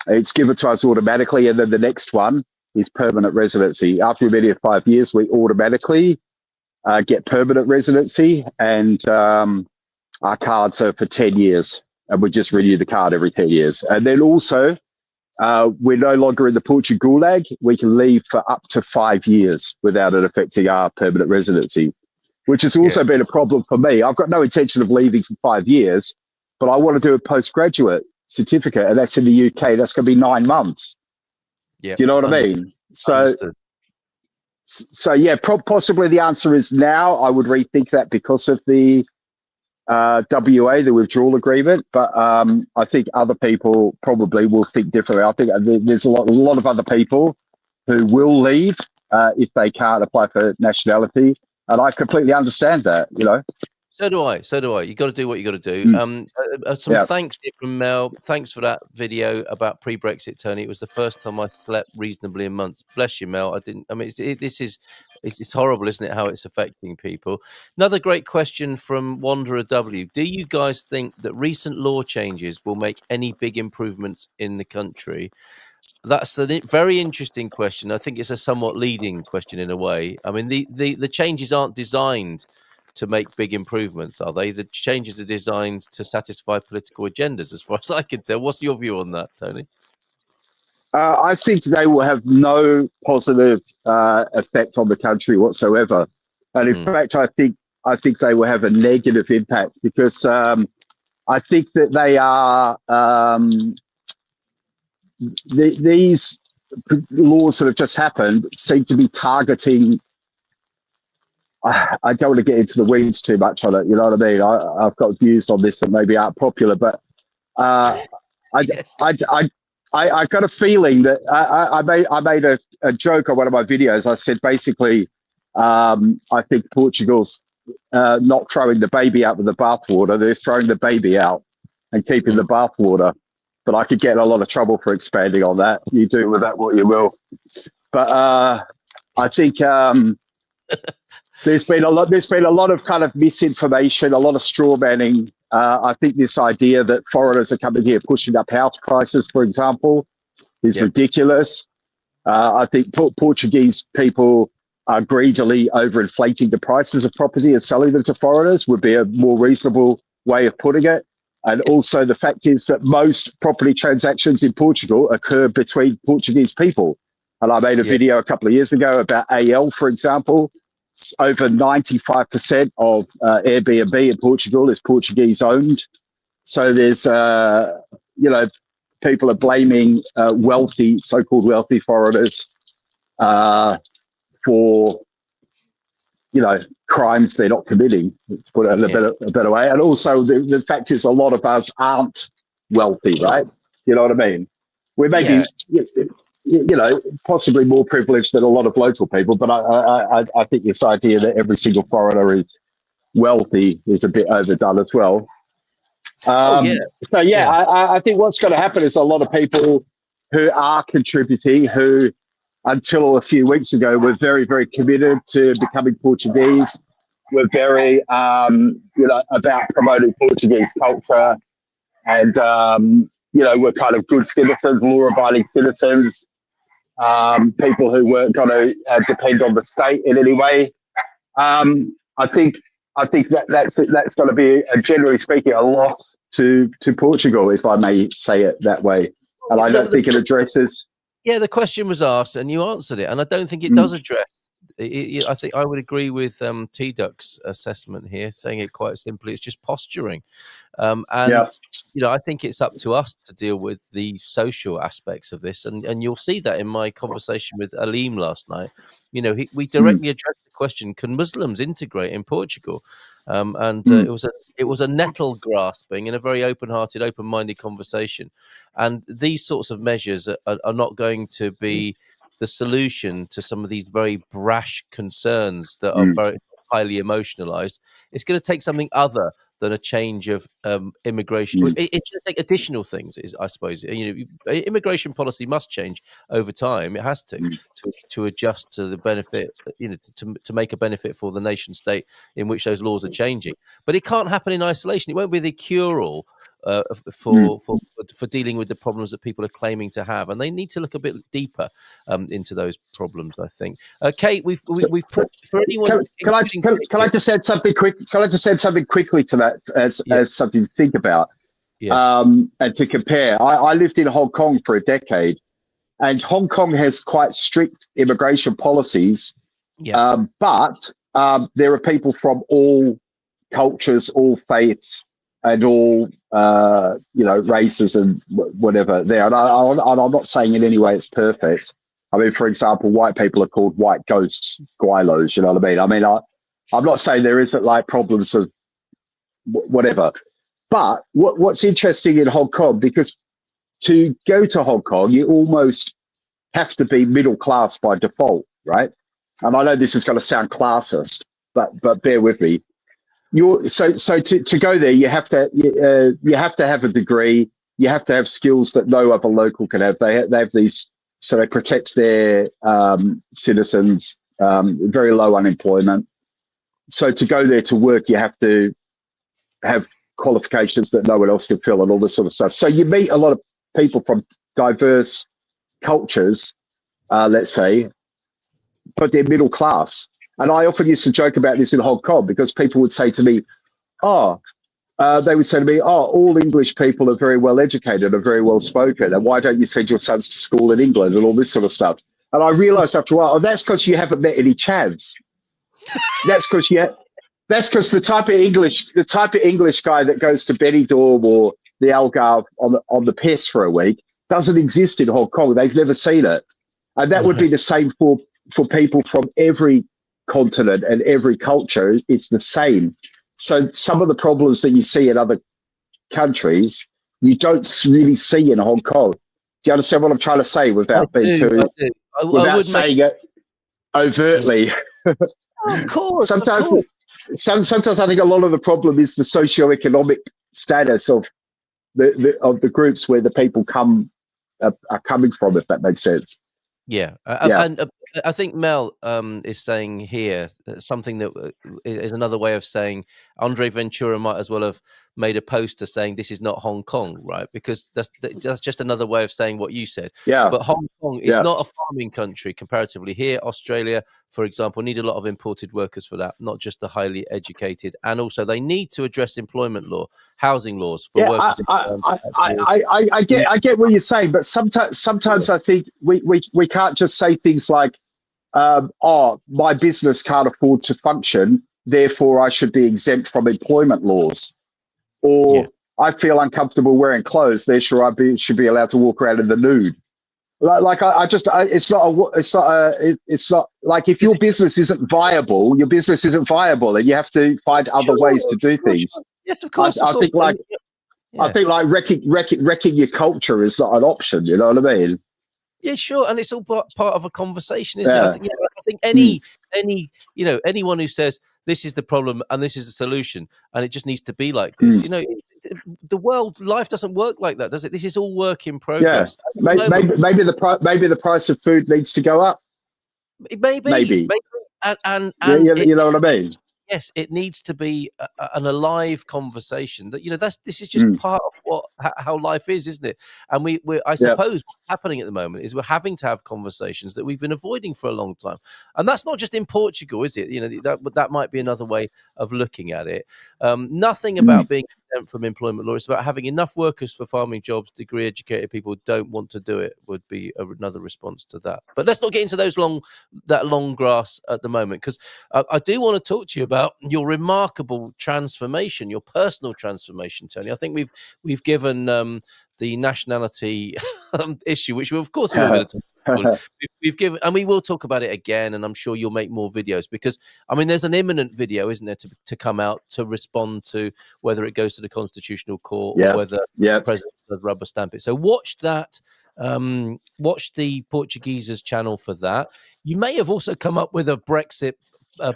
It's given to us automatically, and then the next one is permanent residency. After we've been here 5 years, we automatically get permanent residency, and our cards are for 10 years, and we just renew the card every 10 years. And then also, we're no longer in the Portugal gulag. We can leave for up to 5 years without it affecting our permanent residency, which has also been a problem for me. I've got no intention of leaving for 5 years, but I want to do a postgraduate certificate, and that's in the UK. That's going to be 9 months. Yeah, do you know what I mean? So yeah, possibly the answer is now. I would rethink that because of the WA, the withdrawal agreement, but I think other people probably will think differently. I think there's a lot of other people who will leave if they can't apply for nationality, and I completely understand that. So do I. You got to do what you got to do. Thanks here from Mel. Thanks for that video about pre-Brexit, Tony. It was the first time I slept reasonably in months. Bless you, Mel. It's horrible, isn't it? How it's affecting people. Another great question from Wanderer W. Do you guys think that recent law changes will make any big improvements in the country? That's a very interesting question. I think it's a somewhat leading question in a way. I mean, the changes aren't designed to make big improvements, are they? The changes are designed to satisfy political agendas, as far as I can tell. What's your view on that, Tony? I think they will have no positive effect on the country whatsoever, and in fact, I think they will have a negative impact because I think that they are these laws that have just happened seem to be targeting. I don't want to get into the weeds too much on it. You know what I mean? I've got views on this that maybe aren't popular, but I got a feeling that I made a joke on one of my videos. I said basically, I think Portugal's not throwing the baby out with the bathwater. They're throwing the baby out and keeping the bathwater. But I could get in a lot of trouble for expanding on that. You do with that what you will. But I think there's been a lot of kind of misinformation, a lot of straw manning. I think this idea that foreigners are coming here pushing up house prices, for example, is ridiculous. I think Portuguese people are greedily overinflating the prices of property and selling them to foreigners would be a more reasonable way of putting it. And also the fact is that most property transactions in Portugal occur between Portuguese people. And I made a video a couple of years ago about AL, for example. Over 95% of Airbnb in Portugal is Portuguese owned. So there's, people are blaming so-called wealthy foreigners for, crimes they're not committing, to put it in a better way. And also the fact is a lot of us aren't wealthy, right? You know what I mean? We may be, possibly more privileged than a lot of local people, but I think this idea that every single foreigner is wealthy is a bit overdone as well. I think what's going to happen is a lot of people who are contributing, who until a few weeks ago were very, very committed to becoming Portuguese, were very, about promoting Portuguese culture, and were kind of good citizens, law-abiding citizens, people who weren't going to depend on the state in any way. I think that's going to be, generally speaking, a loss to Portugal, if I may say it that way. And I don't think it addresses. Yeah, the question was asked and you answered it. And I don't think it does address I think I would agree with T-Duck's assessment here, saying it quite simply. It's just posturing. And I think it's up to us to deal with the social aspects of this, and you'll see that in my conversation with Aleem last night. We directly addressed the question: can Muslims integrate in Portugal? It was a nettle grasping and a very open-hearted, open-minded conversation. And these sorts of measures are not going to be the solution to some of these very brash concerns that are very highly emotionalized. It's going to take something other than a change of immigration. It's going to take additional things, I suppose. Immigration policy must change over time. It has to adjust to the benefit, to make a benefit for the nation state in which those laws are changing. But it can't happen in isolation. It won't be the cure-all for dealing with the problems that people are claiming to have, and they need to look a bit deeper into those problems. I think. Kate, for anyone. Can I just add something quick? Can I just add something quickly to that as something to think about? Yes. And to compare? I lived in Hong Kong for a decade, and Hong Kong has quite strict immigration policies. Yeah. But there are people from all cultures, all faiths, and all races and whatever there. And I'm not saying in any way it's perfect. I mean, for example, white people are called white ghosts, guilos. You know what I mean? I'm not saying there isn't like problems of whatever. But what's interesting in Hong Kong, because to go to Hong Kong, you almost have to be middle class by default, right? And I know this is going to sound classist, but bear with me. So to go there, you have to have a degree. You have to have skills that no other local can have. They have these, so they protect their citizens. Very low unemployment. So to go there to work, you have to have qualifications that no one else can fill, and all this sort of stuff. So you meet a lot of people from diverse cultures, let's say, but they're middle class. And I often used to joke about this in Hong Kong, because people would say to me, they would say to me, all English people are very well educated and very well spoken, and why don't you send your sons to school in England, and all this sort of stuff. And I realized after a while, that's because you haven't met any chavs. That's because the type of English guy that goes to Benidorm or the Algarve on the piss for a week doesn't exist in Hong Kong. They've never seen it. And that would be the same for people from every continent and every culture. It's the same. So some of the problems that you see in other countries, you don't really see in Hong Kong. Do you understand what I'm trying to say without being without saying it overtly? Of course. Sometimes I think a lot of the problem is the socioeconomic status of the groups where the people are coming from, if that makes sense. Yeah. And I think Mel is saying here something that is another way of saying Andre Ventura might as well have made a poster saying this is not Hong Kong, right? Because that's just another way of saying what you said. Yeah. But Hong Kong is not a farming country comparatively. Here, Australia, for example, need a lot of imported workers for that, not just the highly educated. And also they need to address employment law, housing laws for workers. I get what you're saying, but sometimes I think we can't just say things like, my business can't afford to function, therefore I should be exempt from employment laws. Or I feel uncomfortable wearing clothes, therefore I should be allowed to walk around in the nude. It's not like if your business isn't viable, and you have to find other ways to do things. Sure. Yes, of course. I think wrecking your culture is not an option. You know what I mean? Yeah, sure, and it's all part of a conversation, isn't it? I think anyone who says this is the problem and this is the solution and it just needs to be like this, life doesn't work like that, does it? This is all work in progress. Yeah. Maybe the price of food needs to go up. Maybe. And you know what I mean? Yes, it needs to be an alive conversation. That this is just part of how life is, isn't it? And I suppose what's happening at the moment is we're having to have conversations that we've been avoiding for a long time, and that's not just in Portugal, is it? That might be another way of looking at it. Nothing about being exempt from employment law. It's about having enough workers for farming jobs. Degree educated people don't want to do it would be another response to that. But let's not get into that long grass at the moment, because I do want to talk to you about your remarkable transformation, your personal transformation, Tony. I think we've given the nationality issue, which of course we were going to talk about. We've given, and we will talk about it again, and I'm sure you'll make more videos, because I mean there's an imminent video, isn't there, to come out to respond to whether it goes to the Constitutional Court or whether the president does rubber stamp it. So watch that. Watch the Portugeeza's channel for that. You may have also come up with a Brexit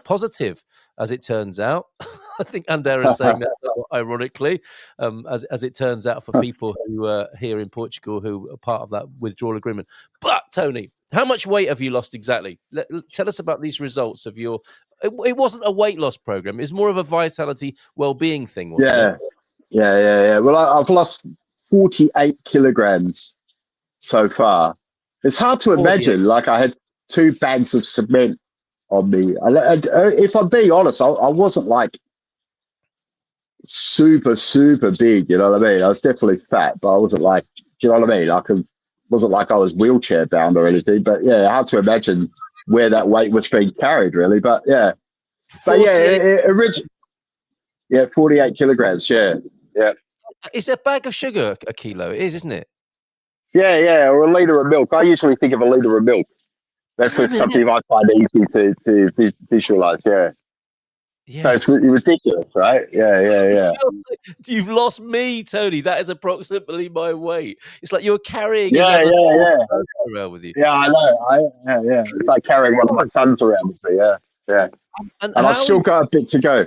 positive, as it turns out. I think Andera is saying that ironically, as it turns out, for people who are here in Portugal who are part of that withdrawal agreement. But Tony, how much weight have you lost exactly? Tell us about these results of your. It wasn't a weight loss program; it's more of a vitality, well-being thing, wasn't it? Yeah. Well, I've lost 48 kilograms so far. It's hard to imagine. Like, I had 2 bags of cement on me. If I'm being honest, I wasn't like super big, you know what I mean? I was definitely fat, but I wasn't like, do you know what I mean? Wasn't like I was wheelchair bound or anything, but yeah, hard to imagine where that weight was being carried, really. But yeah, 48 kilograms. Yeah. Is a bag of sugar a kilo? It is, isn't it? Yeah, or a litre of milk. I usually think of a litre of milk. That's something I find easy to visualize. Yeah. Yes. So it's ridiculous, right? Yeah. You've lost me, Tony. That is approximately my weight. It's like you're carrying around with you. Yeah, I know. Yeah. It's like carrying one of my sons around with me. Yeah. And I've still got a bit to go.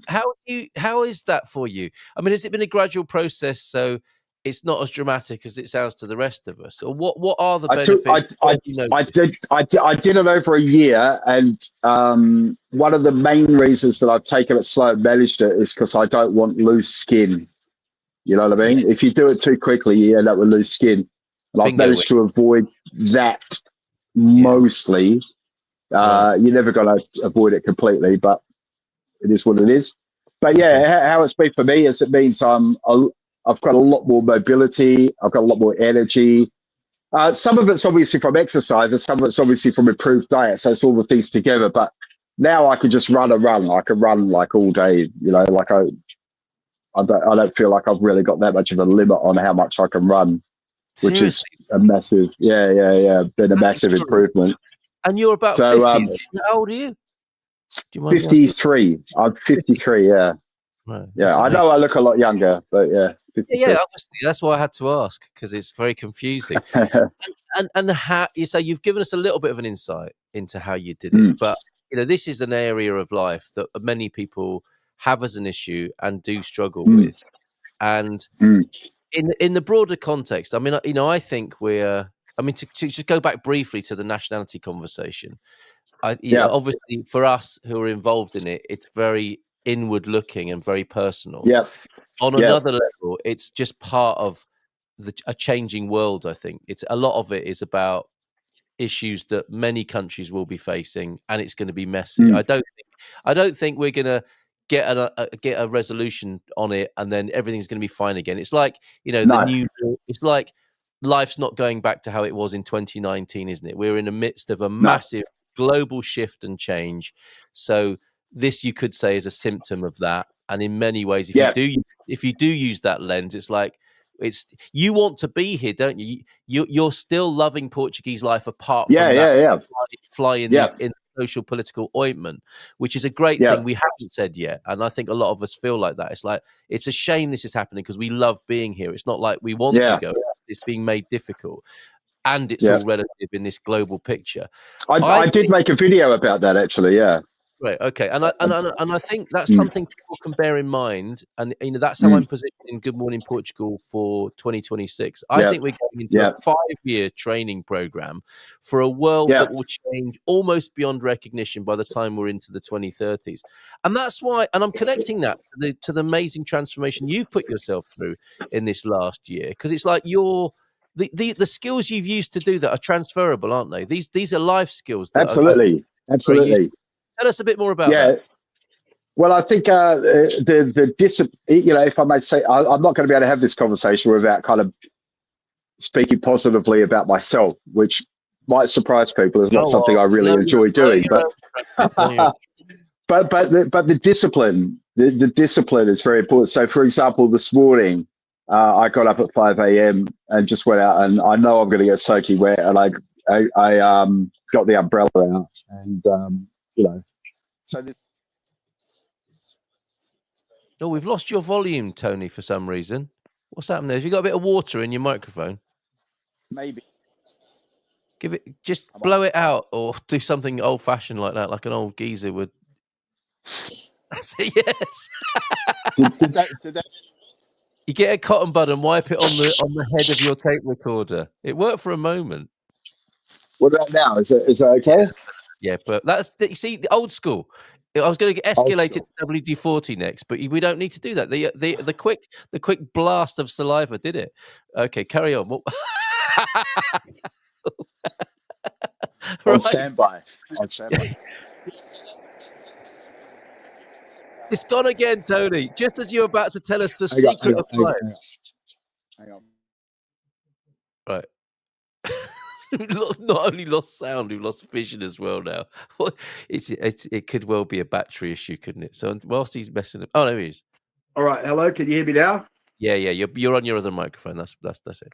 How is that for you? I mean, has it been a gradual process, so it's not as dramatic as it sounds to the rest of us? Or what are the benefits? I did it over a year, and one of the main reasons that I've taken it slow and managed it is because I don't want loose skin. You know what I mean? Yeah. If you do it too quickly, you end up with loose skin. And I've managed to avoid that mostly. You're never going to avoid it completely, but it is what it is. But how it's been for me is it means I've got a lot more mobility. I've got a lot more energy. Some of it's obviously from exercise, and some of it's obviously from improved diet. So it's all the things together. But now I can just run. I can run like all day. You know, like I don't feel like I've really got that much of a limit on how much I can run, which is a massive. Been a massive improvement. And you're about 50. How old are you? Do you mind 53. I'm 53. Yeah. Right. Yeah, I know I look a lot younger, but yeah. 53. Yeah, obviously that's why I had to ask, because it's very confusing. and how you say you've given us a little bit of an insight into how you did it, but this is an area of life that many people have as an issue and do struggle with. And in the broader context, I mean, I think to just go back briefly to the nationality conversation. Obviously for us who are involved in it, it's very inward looking and very personal. On another level, it's just part of a changing world. I think a lot of it is about issues that many countries will be facing, and it's going to be messy. I don't think we're going to get a resolution on it and then everything's going to be fine again. It's like it's like life's not going back to how it was in 2019, isn't it? We're in the midst of a massive global shift and change. So this, you could say, is a symptom of that. And in many ways, if you do use that lens, it's like you want to be here, don't you? You're still loving Portuguese life apart from that fly in the social political ointment, which is a great thing we haven't said yet. And I think a lot of us feel like that. It's like, it's a shame this is happening because we love being here. It's not like we want to go. It's being made difficult. And it's all relative in this global picture. I did make a video about that, actually. Yeah. Right. Okay. And I think that's something people can bear in mind. And that's how I'm positioning Good Morning Portugal for 2026. I think we're going into a 5-year training program for a world that will change almost beyond recognition by the time we're into the 2030s. And that's why, and I'm connecting that to the amazing transformation you've put yourself through in this last year, because it's like the skills you've used to do that are transferable, aren't they? These are life skills. Absolutely. Tell us a bit more about that. Well, I think if I may say, I'm not going to be able to have this conversation without kind of speaking positively about myself, which might surprise people. It's not something I really enjoy doing, but the discipline, the discipline is very important. So, for example, this morning, I got up at 5 a.m. and just went out, and I know I'm going to get soaking wet, and I got the umbrella out, and so this. Oh, we've lost your volume, Tony, for some reason. What's happened there? Have you got a bit of water in your microphone? Maybe. Just blow it out, or do something old-fashioned like that, like an old geezer would. That's it, yes. Did that... You get a cotton bud and wipe it on the head of your tape recorder. It worked for a moment. What about now? Is it okay? Yeah, but you see, the old school. I was going to escalate it to WD-40 next, but we don't need to do that. The quick blast of saliva did it. Okay, carry on. On standby. It's gone again, Tony. Just as you're about to tell us the secret of life. Hang on. Right. Not only lost sound, we've lost vision as well now. It could well be a battery issue, couldn't it? So whilst he's messing up, there he is. All right, hello. Can you hear me now? Yeah. You're on your other microphone. That's it.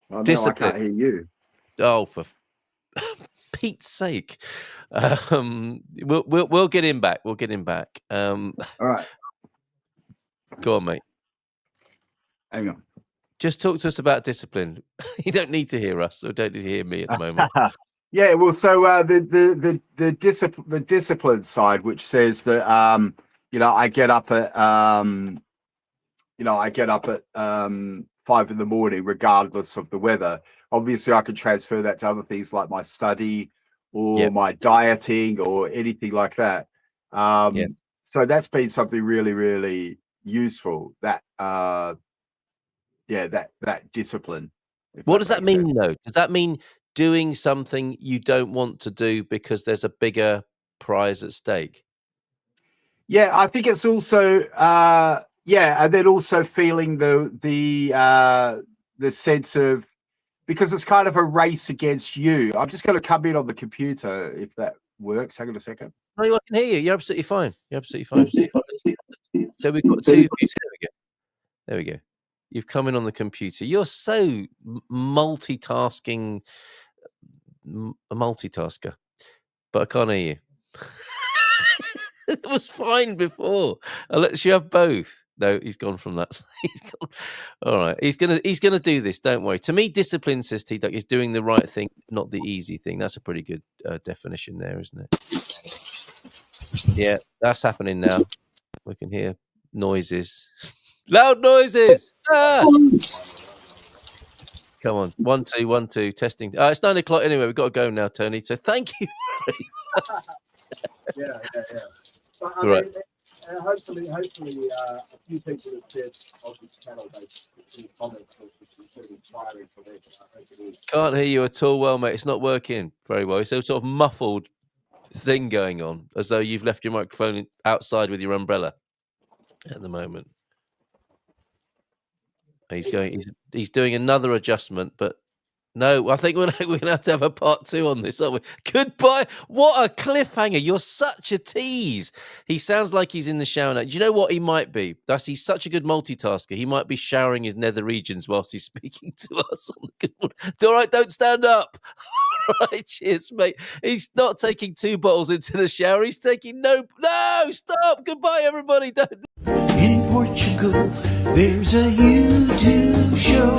Well, no, I can't hear you. Oh, for Pete's sake! We'll get him back. We'll get him back. All right. Go on, mate. Hang on. Just talk to us about discipline. You don't need to hear us, or don't need to hear me at the moment. Yeah, well, so the discipline side, which says that I get up at 5 in the morning, regardless of the weather. Obviously, I could transfer that to other things like my study or my dieting or anything like that. So that's been something really, really useful. That that discipline. What does that mean, though? Does that mean doing something you don't want to do because there's a bigger prize at stake? Yeah, I think it's also and then also feeling the sense of, because it's kind of a race against you. I'm just going to come in on the computer if that works. Hang on a second. No, I can hear you. You're absolutely fine. So we've got two. There we go. You've come in on the computer. You're so multitasking, a multitasker, but I can't hear you. It was fine before. I'll let you have both. No, he's gone from that. He's gone. All right, he's gonna do this. Don't worry. To me, discipline, says T-Duck, is doing the right thing, not the easy thing. That's a pretty good definition there, isn't it? Yeah, that's happening now. We can hear noises. Loud noises. Come on. 1 2 1 2 testing. It's 9 o'clock anyway. We've got to go now, Tony. So thank you. Yeah. But, right. Hopefully, a few people have said on this channel they comments, which is sort of inspiring for them. I hope it is. Can't hear you at all well, mate. It's not working very well. It's a sort of muffled thing going on, as though you've left your microphone outside with your umbrella at the moment. He's doing another adjustment, but no, I think we're going to have a part 2 on this, aren't we? Goodbye. What a cliffhanger. You're such a tease. He sounds like he's in the shower now. Do you know what he might be? He's such a good multitasker. He might be showering his nether regions whilst he's speaking to us. All right, don't stand up. All right, cheers, mate. He's not taking 2 bottles into the shower. He's taking no, stop. Goodbye, everybody. Don't. In Portugal, there's a YouTube show